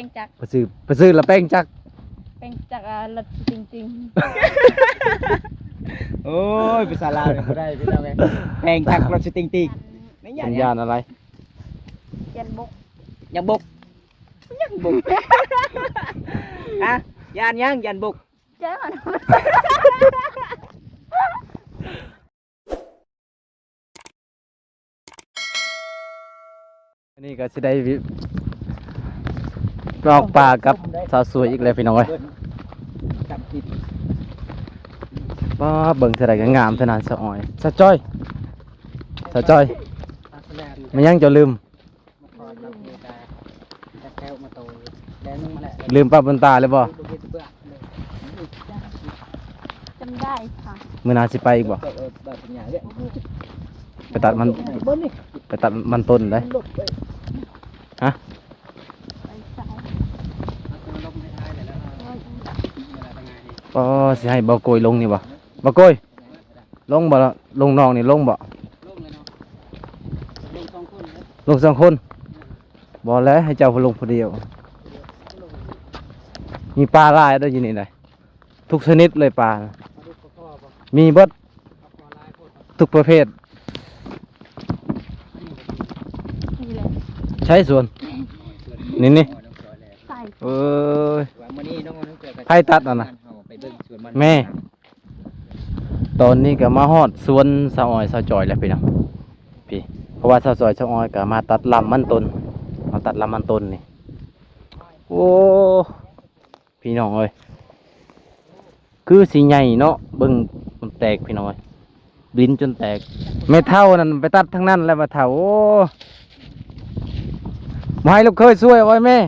งจักรไปซื้อละแป้งจักรแป้งจักรรถจริงโอ้ยภาษาลาวเนี่ยบ่ได้พี่น้องไงแพงจักรถสติงติกไม่ สัญญาณอะไร ๆยันบก ยังบุกอะยานยังยันบุก เจ้ามัน อันนี้ก็สิได้ลอกปลากับสาวสวยอีกแล้วพี่น้องเอ้ย จับผิด ว้าเบิ่งเท่าไรก็งามเท่านั้นสะอ้อยสะจ้อยมันยังจะลืม ลืมป้าบนตาเลยบ่ จำได้ค่ะ มื้อหน้าสิไปอีกบ่ไปตัดมันต้นเลยฮะ ไปสาย ก็สิให้บ่โกยลงนี่บ่บ่โกยลงบ่ล่ะลงน้องนี่ลงบ่ลงสองคนบ่แล้วให้เจ้าลงผู้เดียวมีปลาหลายด้วยอยู่นี่เลยทุกชนิดเลยปลามีเบิดทุกประเภท นี่เลย ใช้ส่วนนี่ ใส่ เอ้ย มื้อนี้น้องเกิด ไผตัดน่ะนะ ไปเบิ่งสวนมัน แม่ ตอนนี้ก็มาฮอดสวนสาวอ้อยสาวจอยแล้วพี่น้องพี่เพราะว่าสาวจอยสาวอ้อยก็มาตัดลำมันต้นมาตัดลำมันต้นนี่โอ้พี่น้องเอ้ยคือสีใหญ่เนาะเบิ่งมันแตกพี่น้องเอ้ยบินจนแตกไม่เท่านั้นไปตัดทั้งนั้นแล้วมาเท่าโอ้มาให้ลูกเคยช่วยเอาไว้แม่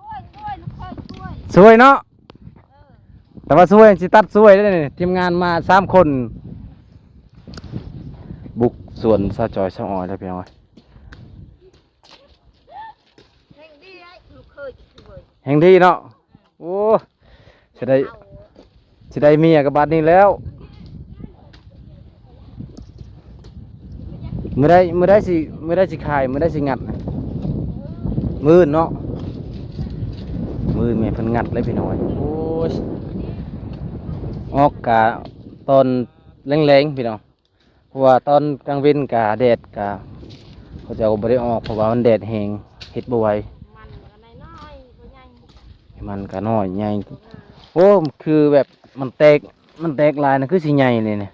ช่วยลูกค่อยช่วย ช่วยเนาะแต่ว่าช่วยสิตัดช่วยได้นี่ทีมงานมา3 คน บุกสวนสาวจอยสาวอ้อยแล้วพี่น้องเอ้ย แห่งดีไอ้ลูกเคยช่วย แห่งดีเนาะโอ้จะได้เมียกับบัดนี้แล้วมือได้สิขายมือได้สิงัดมือเนาะมือเมียเพิ่นงัดเลยพี่น้อยโอ้ยออกกะตอนแรงๆพี่น้องเพราะว่าตอนกลางวันกะแดดกะเขาจะเอาบ่ได้ออกเพราะว่ามันแดดแห้งเฮ็ดบ่ไหว มันก็น้อยๆบ่ใหญ่ มันก็น้อยใหญ่โอ้คือแบบมันแตกลายนะคือสิใหญ่เลยเนี่ย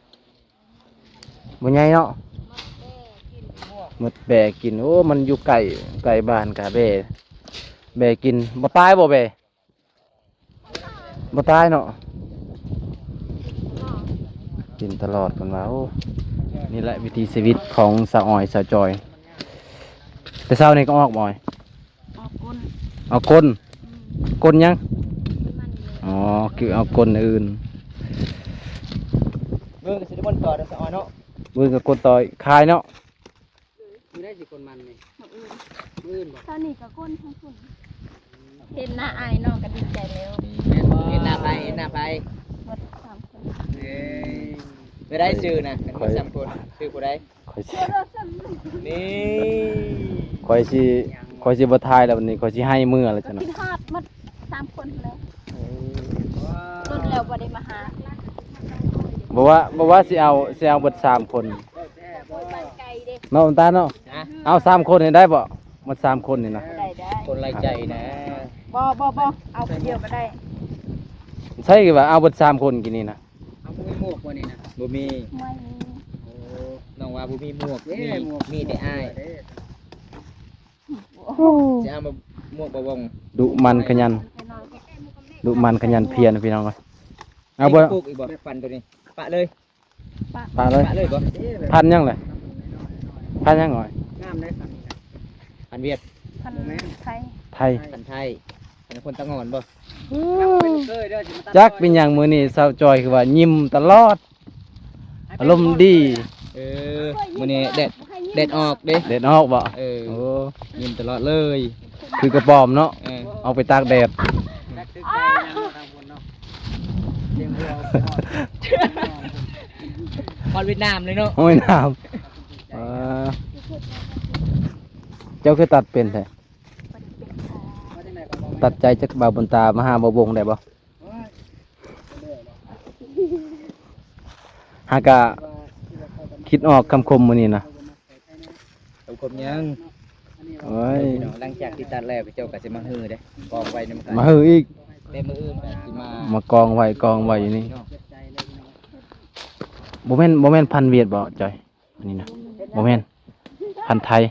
บ่ใหญ่เนาะหมดแบกกินโอ้มันอยู่ไก่บ้านกะแบกกินบ่ตายบ่บ่ตายเนาะกินตลอดกันว่าโอ้นี่แหละวิถีชีวิตของสาวอ้อยสาวจอยแต่เช้านี้ก็ออกบ่อย ออกก้น เอากลยัง มันเลย อ๋อคือเอากลอื่น เบิ่งสิได้บ่ต่อเด้อสะออยเนาะ มือกับกลต่อยคายเนาะ อยู่ได้สิคนมันนี่ มาอื่น มื้อนบ่ ตอนนี้ก็ก้นทั้งคนเห็นหน้าอายน้องก็ดีใจแล้ว แม่นบ่เห็นหน้าไผหมด3 คน เอ้ยไม่ได้ชื่อนะกันมี3คนชื่อผู้ใด คอยสิ นี่ คอยสิบ่ทายแล้ววันนี้คอยสิให้มือแล้วจ้ะ กิ เนาะ นฮอดหมด3 คนแล้วรถแล้วบ่ได้มาหา บอกว่าสิเอาเบิด3 คน บ้านไกลเด้ เนาะตาเนาะ ฮะ เอา3 คนนี่ได้บ่หมด3 คนนี่นะ ได้ คนไร้ใจนะ บ่เอาคนเดียวก็ได้ ใช่คือว่าเอาเบิด3 คนกินนี่นะ เอาบ่มีหมวกบ่นี่นะบ่มี ไม่มี โอ้น้องว่าบ่มีหมวกมีแต่อ้ายจะเอามาหมวกบ่วง ดุมันขยัน ไปนอนก็ ดุมันขยันเพียรพี่น้องเอ้ยเอาบ่ ปลูกอีกบ่ฟันตัวนี้ปะเลย ปาเลย ปะเลยบ่ พันยังเลยพันยังหน่อย งามเลยฟันเวียด พันไทย ไทย ฟันไทยเป็นคนตะงอนบ่ จักเป็นอย่างมื้อนี้สาวจอยคือว่ายิ้มตลอดอารมณ์ดี เออมื้อนี้แดดออกเด้ เด็ดออกบ่ เออ โอ้ ยิ้มตลอดเลย คือกระป๋อมเนาะ เออ เอาไปตากแดด คอนเวียดนามเลยเนาะ โอ้ยน้ำเจ้าคือตัดเป็นแท้ ตัดใจจากบ่าวบนตามาหาบ่าวบงได้บ่หากะคิดออกคำคมมื้อนี้นะ เอาคมยัง โอ้ย พี่น้องหลังจากที่ตัดแล้วพี่เจ้าก็สิมาฮือเด้กองไว้นำกัน มาฮืออีก เต็มมืออื่นก็สิมาม ากองไว้อยู่นี่บ่แม่นพันธุ์เวียดบ่จอยอันนี้นะบ่แม่นพันธุ์ไทย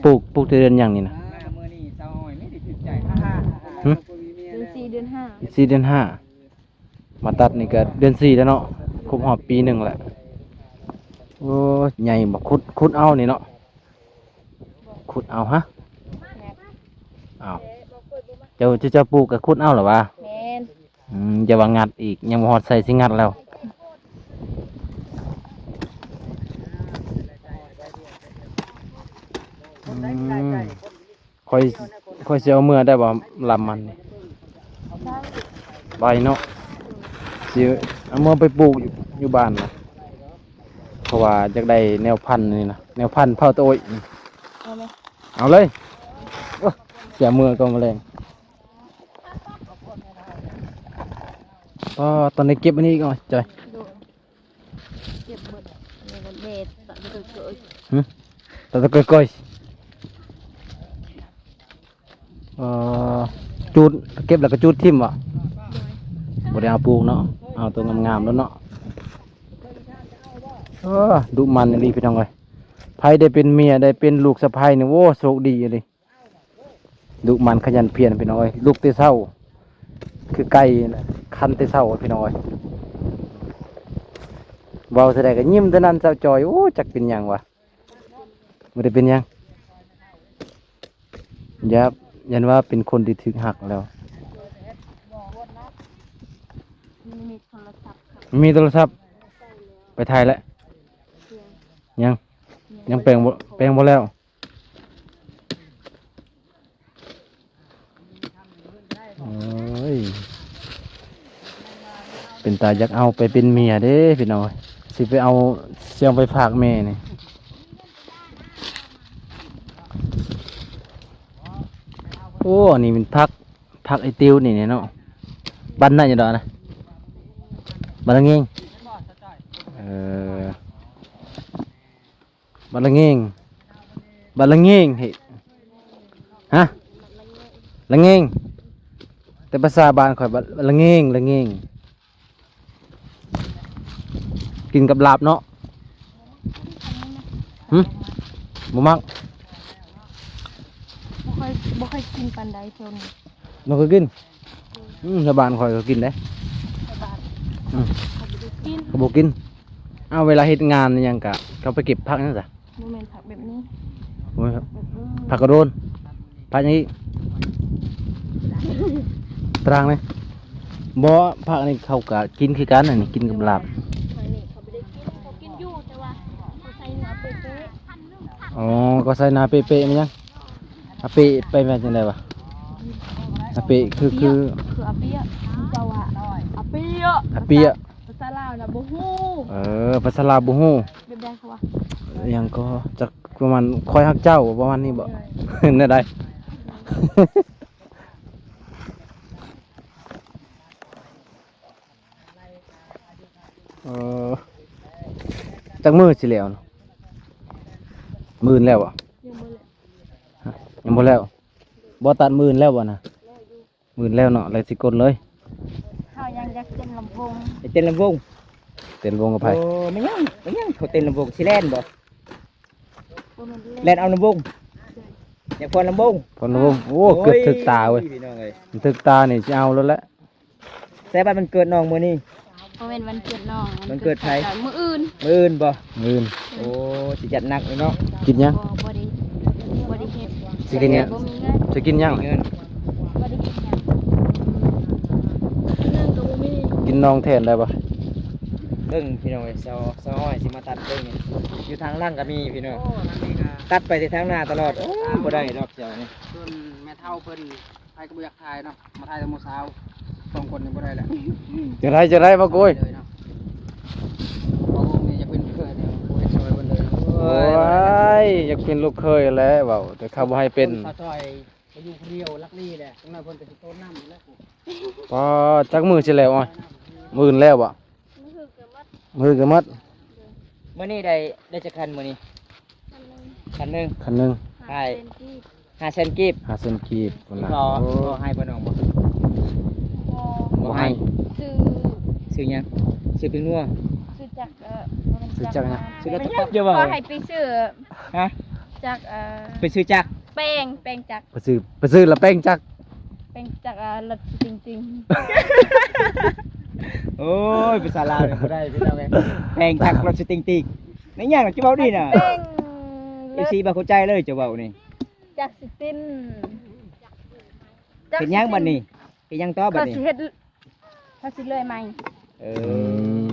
ปลูกแต่เดือนหยังนี่นะ มื้อนี้เซาอ้อยไม่ได้ถูกใจ หึ เดือน4เดือน5 4เดือน5มาตัดนี่ก็เดือน4แล้วเนาะครบรอบปีหนึงแหละโอ้ยใหญ่บ่ขุดเอานี่เนาะขุดเอาฮะอ้าวเจ้าปลูกก็ขุดเอาเหรอวะ แม่น อย่าว่างัดอีกยังบ่ฮอดใส่สิงัดแล้วค่อยสิเอาเมื่อได้บ่ลำมันนี่ใบเนาะสิเอาเมื่อไปปลูกอยู่บ้านนะเพราะว่าอยากได้แนวพันธุ์นี่นะแนวพันธุ์เผาโตย เอาไหม เอาเลยโอ้เสียมือก็แมลงก็ตอนนี้เก็บอันนี้ก่อนจอย ดูเก็บเบิดนี่ก็เด็ดตัดไปเกย ตะก้อยจูดเก็บแล้วก็จูดทิ่มวะบ่ได้เอาปลูกเนาะเอาตัวงามๆแล้วเนาะดุมันนี่พี่น้องเอ้ยไผได้เป็นเมียได้เป็นลูกสะใภ้นี่โว้โชคดีเลยดุมันขยันเพียรพี่น้องเอ้ยลูกแต่เช้าคือไก่น่ะคันแต่เช้าพี่น้องเอ้ยเว้าเท่าใดก็ยิ้มเท่านั้นเจ้าจอยโอ้จักเป็นหยังวะบ่ได้เป็นหยังยันว่าเป็นคนที่ถึกหักแล้ว มันมีโทรศัพท์ครับ มีโทรศัพท์ไปถ่ายแล้วยังแปลงบ่แล้วโอ้ยเป็นตาอยากเอาไปเป็นเมียเด้พี่น้อยสิไปเอาเสียงไปฝากแม่นี่โอ้นี่มันพักไอติวนี่เนาะบ้านนั่นอยู่ดอกนะบ้านละเงงบ้านละเงงเฮ้ฮะละเงงแต่ภาษาบ้านข่อยบ้านละเงงกินกับลาบเนาะบ่มัก บ่ค่อยกินปานใดเท่านี้ มันก็กินชาวบ้านข่อยก็กินได้ แต่บาด อืม เขาบ่ได้กิน เขาบอกกินเอาเวลาเฮ็ดงานนี่ยังกะเขาไปเก็บผักนั่นจ้ะ บ่แม่นผักแบบนี้ โอ้ยครับ แบบนี้ ผักกระโดนผักอย่างนี้ตารางเลยบ่ผักนี่เขากะกินคือกันอันนี้กินกับลาบ อันนี้เขาบ่ได้กินเขากินอยู่แต่ว่าเขาใส่เนื้อเป๊ะ อ๋อก็ใส่นาเปะๆมันยังอาเปะไปแบบจังไดวะอาเปะคือ ๆคืออาเปียเจ้าว่าอาเปีย อาเปีย ภาษาลาวน่ะบ่ฮู้ ภาษาลาวบ่ฮู้ แบบใดเขาว่า อิหยังก็จักประมาณคอยฮักเจ้าประมาณนี้บ่ นั่นได้ จักมือสิแล้วเนาะมื่นแล้วอ่ะ ยังบ่เลยยังบ่แล้วบ่ตัดมื่นแล้วบ่นะมื่นแล้วเนาะเลยสิกดเลย เฮายังอยากเต้นลำโพง ไปเต้นลำวง เต้นวงกับไผ โอ้ไม่ยังเขาเต้นลำวงสิแล่นบ่ บ่แม่น แล่นเอาลำวงอยากพรลำวง พอนวงโอ้เกือบถึกตาเว้ย พี่น้องเอ้ย มันถึกตานี่สิเอาแล้วแหละ แซ่บมันเกิดน้องมื้อนี้ บ่แม่นวันเกิดน้อง วันเกิดไผ มื้ออื่น มื้ออื่นบ่ มื่น โอ้สิจัดหนักเลยเนาะ กินยัง บ่ได้เฮ็ด สิกินยัง บ่มีเงิน สิกินยัง มีเงิน บ่ได้กินหยังเงินก็บ่มี กินน้องแทนได้ปะ เบิ่งพี่น้องเอ้ยซออ้อยสิมาตัดเบิ่งนี่อยู่ทางล่างก็มีพี่น้องตัดไปที่ทางหน้าตลอดโอ้บ่ได้ดอกเจ้านี่ ส่วนแม่เฒ่าเพิ่นไผก็บ่อยากถ่ายเนาะมาถ่ายแต่หมู่สาวสองคนนี่บ่ได้แหละ จะไรบ่โกย เลยเนาะบ่คงนี่จะเป็นเพื่อนเนี่ยบ่เฮ็ดซอยเพิ่นเลย โอ้ยอยากเป็นลูกเคยแล้วเว้าแต่เขาบ่ให้เป็น ข้าวซอย ไปอยู่คนเดียวลักลี่แหละจังนั้นเพิ่นก็สิโตน้ำอยู่แล้วกู พอจักมือสิแล้วอ้อยมื้ออื่นแล้วบ่ มันคือเกิดว่า มื้อก็หมด มื้อนี้ได้จักคันมื้อนี้ ทำนึง คันหนึง คันหนึง ใช่ เป็นที่ 5เซนกีบ 5เซนกีบพุ่นล่ะ พอ โอ้ พอให้บ่น้องบ่ พอ บ่ให้ ซื้อ ซื้อหยังซื้อเป็นนัว ซื้อจากซื้อจากนะ ซื้อแล้วตับเยอะบ่ ก็ให้ไปซื้อ ฮะ จากไปซื้อจักร แป้งจาก ไปซื้อละแป้งจัก แป้งจากรถจริง โอ้ยภาษาลาวเนี่ยบ่ได้พี่น้องเอ้ยแพงจักรรถสติงติกในหยังน่ะจะเว้าดีน่ะ ๆแป้ง FC บ่เข้าใจเลยจะเว้านี่ จากสติน เป็นหยังบัดนี้เป็นหยังต่อบั ก็ ดนี้ สิเฮ็ดก็สิเลยใหม่ เอ อื อ ม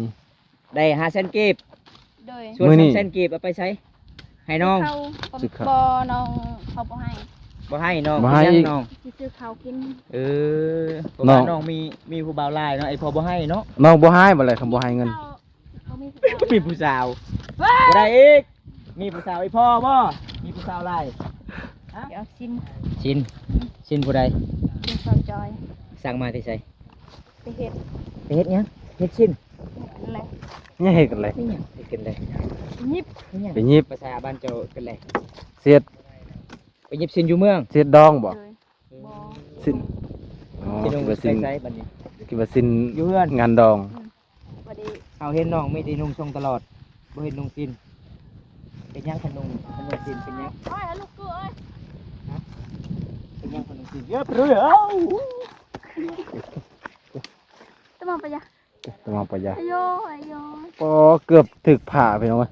ได้5เซนกีบ โดย ส่วน มื้อนี้ 3เซนกีบเอาไปใช้ให้น้อง เขา ซื้อข้าว บ่น้องเขาบ่ให้ บ่ให้น้อง บ่ให้ ยัง อีก น้อง สิซื้อข้าวกิน เออเพราะ น้อ ว่าง น้องมีผู้บ่าวหลายเนาะไอ้พ่อบ่ให้เนาะ น้องบ่ให้บ่เลยคำบ่ให้เงิน เขามี มีผู้สาว ว้า บ่ได้อีกมีผู้สาวไอ้พ่อบ่มีผู้สาวหลาย เดี๋ยวซิม ชินผู้ใด ซิมซอยจอย สั่งมาที่ไส ไปเฮ็ด ไปเฮ็ดหยังเฮ็ดชิน อะไร เนี่ยเฮ็ดกันเลย นี่หยังเฮ็ดกันเลย ยิบ นี่หยัง ไปหยิบ ภาษาบ้านเจ้ากันเลย เสียด ไปหยิบชินอยู่เมือง เสียดดองบ่ เลยบ่ สิ้นอ๋อ ชินลง คิดว่า ใส่ สิ้น ใส่บัดนี้ คิดว่าสิ้น อยู่เฮือน งานดอง บ่ได้ เอาเห็นน้องไม่ได้นุ่งทรงตลอดบ่เห็นนุ่งชินเป็นหยังขนมชินเป็นหยัง โอ้ยลูกกูเอ้ย เป็นหยังขนมชินเยอะไปเลยเอ้า ตะมองไปจ้ะ ต้องเอาไปยา อาโยอาโย พอเกือบถึกผ่าไปน้องเอ้ย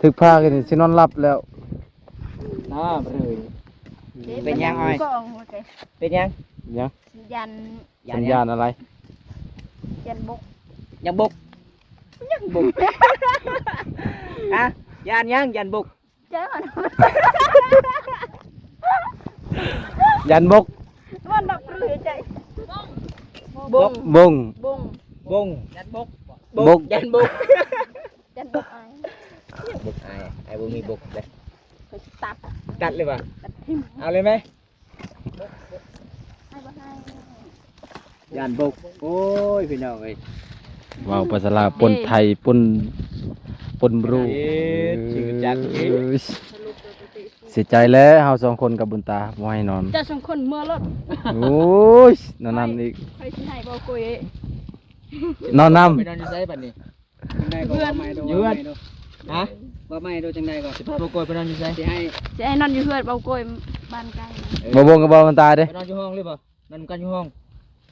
ถึกผ่ากันนี่สินอนหลับแล้ว น้าไปเลย เป็นยังไง ก็โอเค เป็นหยัง ยัง ยัน สัญญาณอะไร ยันบก ยังบุกยังบุกฮะยานยังยันบุก เจ้ามัน ยันบก มันดอกเรือใจบง บง บง บงยันบุก บุก ยันบุก ยันบกไอ้ บุกไอ้บุมีบุกเลย เคยตัด กัดเลยป่ะ ตัดทิ่ม เอาเลยไหม ให้บ่ให้ ยันบุกโอ้ยพี่น้องเอ้ย ว้าวภาษาลาวปนไทยปนบรู ชื่อจักเอ้ย เสียใจแล้วเฮาสองคนกับบุญตาบ่ให้นอน เจ้าสองคนเมื่อรถ โอ้ยนอนนำอีก ใครสิให้บ่กุย นอนนำ ไปนอนอยู่ไสบัดนี้ จังไดก็ว่าไม่ดู ยืด ฮะ ว่าไม่ดูจังไดก็ สิพาบ่กอยไปนอนอยู่ไส สิให้ สิให้นอนอยู่เฮือนบ่กุยบ้านไกล บ่บงกับบ่บุญตาเด้ ไปนอนอยู่ห้องหรือเปล่านอนกันอยู่ห้อง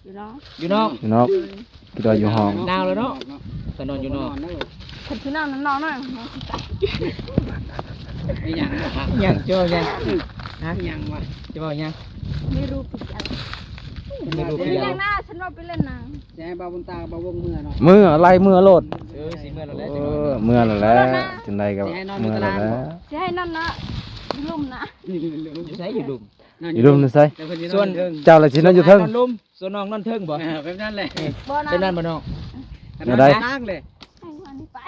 อยู่เนาะ อยู่นอก อยู่นอกคิดว่าอยู่ห้อง หนาวแล้วเนาะ ก็นอนอยู่นอก เนาะ คนที่นั่งนอนน่ะ ไอ้หยังวะ ยังเจอยังฮะ ไอ้หยังวะ จะบอกยัง ไม่รู้ผิดอะไร ไม่รู้ เป็ พี่ น ยั ยัง งหน้าฉันว่าไปเล่นหนัง จะให้บ่าวบุญตาบ่าววงเมื่อเนาะ มืออะไรมือโลด สีเมื่อเราแล้ว เออเมื่อแล้วแหละจังไดก็เมื่อแล้วแหละ สิให้นอนนะลุ่มนะ อยู่ใช้อยู่ดุม อยู่รุมนั่นไส แต่เพิ่นสิ ส่วน เทิง เจ้าละสินอนอยู่เทิง นอนลุ่มส่วนน้องนอนเทิงบ่ แบบนั้นแหละ บ่นะ เป็นนั่นบ่น้อง อยู่ได้ นั่งเลย ให้วันนี้ไป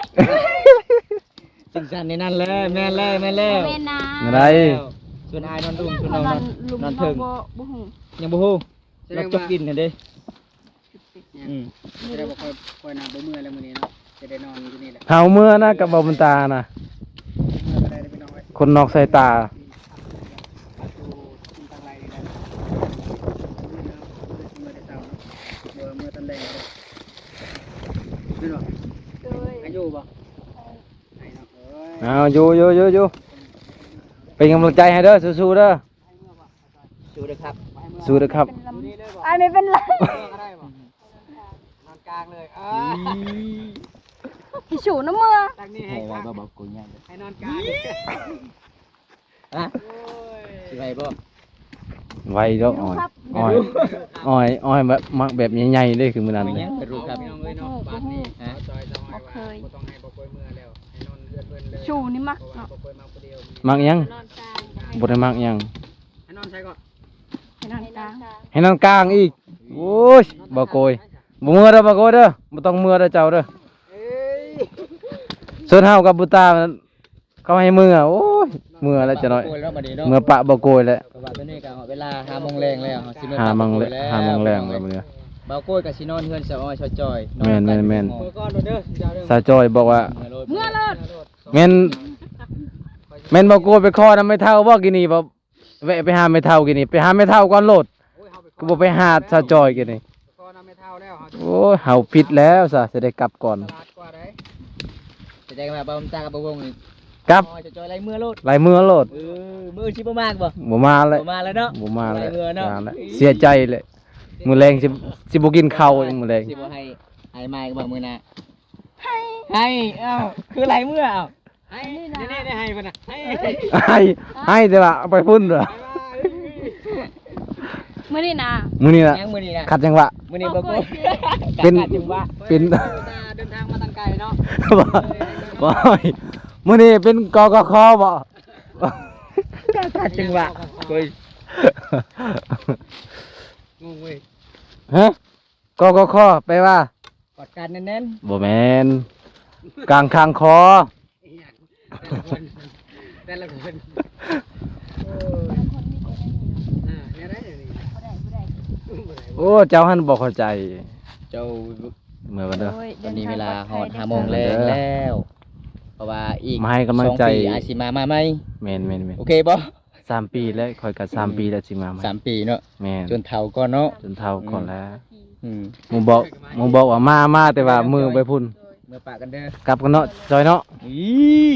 จังสันในนั่นเลยแม่นแล้วแม่นแล้ว แม่นะ อยู่ได ส่วนอายนอนลุ่มส่วน เขา น้อง นอนลุ่ม นอน บ่ เทิง บ่ฮู้ ยังบ่ฮู้เราจกกินกันเด้อืม จะได้บ่ค่อยนำบ่เมื่อแล้วมื้อนี้เนาะจะได้นอนอยู่นี่แหละ เฮาเมื่อนะกับบ่บุญตานะ เมื่อก็ได้ไปนอนไว้ คนนอกสายตา ดูกินตังไรนี่นะเมื่อได้เช้าเนาะเมื่อตอนแรงเลยนี่เนาะ โดย อายุบ่ไอ้เนาะเอ้ย เอาอยู่เป็นกำลังใจให้เด้อสู้ๆเด้อ ดูเด้อครับ สู้เด้อครับ เป็นล นี่เลยบ่ ำไอ้ไม่เป็นไร เมื่อก็ได้บ่นอนกลางเลยที่ฉูน้ำมือ จากนี้ให้ ให้ ก ว่า ลาง บ่กูยัง ให้นอนกลาง ฮะ โอ้ย สิไปบ่ ไวเด้ออ้อย ครับ อ้อยแบบมักแบบใหญ่ๆเลยคือมื้อนั้น ไป เลย ยังไปรู้ครับ พี่น้องเอ้ยเนาะบ้านนี้จอยจะให้ว่าบ่ต้องให้บ่ป่วยเมื่อแล้วให้นอนเรือนเพิ่นเลย ฉูนี่มัก เพราะว่า เนาะ บ่ป่วยมาคนเดียว มักหยัง นอนกลาง บ่ได้มักหยัง ให้นอนใช้ก่อน ให้นอนกลาง ให้นอนกลางอีกโอ้ยบ่โกยบ่เมื่อเด้อบ่โกยเด้อบ่ต้องเมื่อเด้อเจ้าเด้อ เอ้ย ส่วนเฮากับบุญตาเขาให้มือโอ้ย ยเมื่อแล้วจะน้อย โกยแล้วบัดนี้เนาะ เมื่อปะบ่โกยแล้ว ก็ว่าตอนนี้ก็เวลา5 โมงแรงแล้วเฮาสิเมื่อ 5 โมง ก แล ลับ 5 โมงแรงแล้วมื้อนี้ เบาโกยกับสินอนเฮือนสาวอ้อยชาวจอยนอน แม่น กั แม่น อยู่ เมื่อก่อนเด้อเจ้าเด้อ สาวจอยบอกว่า เมื่อเลิศ แม่นบ่โกยไปคอนะไม่เท่าบ่กินนี่บ่แวะไปหาไม่เท่ากินนี่ไปหาไม่เท่าก่อนโลด โอ้ยเฮาไป ก็บ่ไปหาสาวจอยกินนี่ ก่อนนำไม่เท่าแล้วเฮา โอ้ยเฮาผิดแล้วซะสิได้กลับก่อน ตลาดกว่าได้ จะได้มาบ่าวตากับบ่าววงนี่ กลับ อ้อยชาวจอยไล่เมื่อโลด ลายมือโลด มื้อสิบ่มากบ่ บ่มาเลย บ่มาแล้วเนาะ บ่มาเลย ลายมือเนาะ มาแล้วเสียใจเลยมื้อแรงสิบ่กินข้าวอีกมื้อแรง สิบ่ให้ไม้ก็บ่มื้อหน้าให้เอ้าคือไล่เมื่อเอ้า ให้นี่ได้ให้เพิ่นน่ะให้ ให้แต่ว่าเอาไปพุ่นเด้อ มื้อนี้นะ มื้อนี้น่ะ ยังมื้อนี้นะ ขัดจังหวะ มื้อนี้บ่โกย เป็น กะจังหวะ เป็น เดินทางมาตั้งไกลเนาะ บ่มื้อนี้เป็นกกคบ่ กะจังหวะโกย งงเว้ย ฮะกกคแปลว่า กอดกันแน่น บ่แม่นกลางคางคอ อีหยังแต่ละคนเนี่ยได้นี่ โอ้เจ้าหันบ่เข้าใจ ๆเจ้า เมื่อวันเด้อ ตอนนี้เวลาฮอด5 โมงแรงแล้ว เพราะว่าอีก มาให้กำลังใจ 2 ปีอาจสิมาใหม่ แม่น โอเคบ่ 3 ปีแล้วค่อยก็3 ปีแล้วสิมาใหม่ 3 ปีเนาะ แม่น จนเฒ่าก่อนเนาะ จนเท่าก่อนแล้ว อืม หมูบอกว่ามาแต่ว่ามือไปพุ่น เมื่อปากกันเด้อก ลับกันเนาะจอยเนาะ อี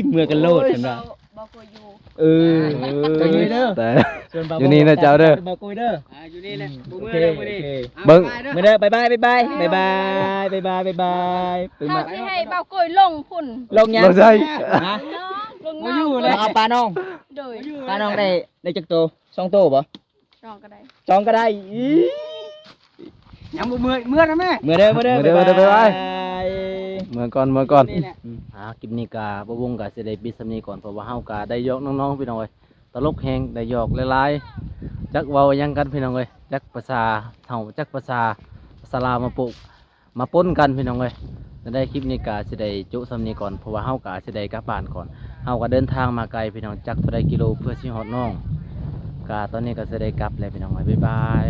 เมื่อกันโลดเห็นบ่ บ่กลัวอยู่ เออเจ้าอยู่นี่เด้อ แต่ ส่วนบ่าว อยู่นี่นะเจ้าเด้อ บ่าวกุยเด้อ อยู่นี่แหละบ่ โอ มือ เค แล้ว โอ มื้อนี้ เค เบิ่ง มื้อเด้อบ๊ายบายบ๊ายบายบ๊ายบายบ๊ายบายบ๊ายบายปึ้ง เฮา มา สิให้เบาโกยลงพุ่น ลงยัง เราใช่ ฮะ น้องลง บ่ น้ อยู่ อง เลย เอาปลาน้อง โดย ปลาน้องได้จักโต2 โตบ่ น้องก็ได้ 2ก็ได้อี ยังบ่มือนะแม่ มื้อเด้อมื้อเด้อ มื้อเด้อ บ๊าย บ๊ายบา บาย ย เมื่อก่อน นี่แหละ คลิปนี้กาบ่วงกาสิได้ปิดสำนี้ก่อนเพราะว่าเฮากาได้ยอกน้องๆพี่น้องเอ้ยตลกแฮงได้หยอกหลายๆจักเว้าหยังกันพี่น้องเอ้ยจักภาษาเฮาจักภาษาลาวมาปลูกมาปนกันพี่น้องเอ้ยได้คลิปนี้กาสิได้จุสำนี้ก่อนเพราะว่าเฮากาสิได้กลับบ้านก่อนเฮาก็เดินทางมาไกลพี่น้องจักเท่าใดกิโลเพื่อสิฮอดน้องกาตอนนี้ก็สิได้กลับแล้วพี่น้องเอ้ยบ๊ายบาย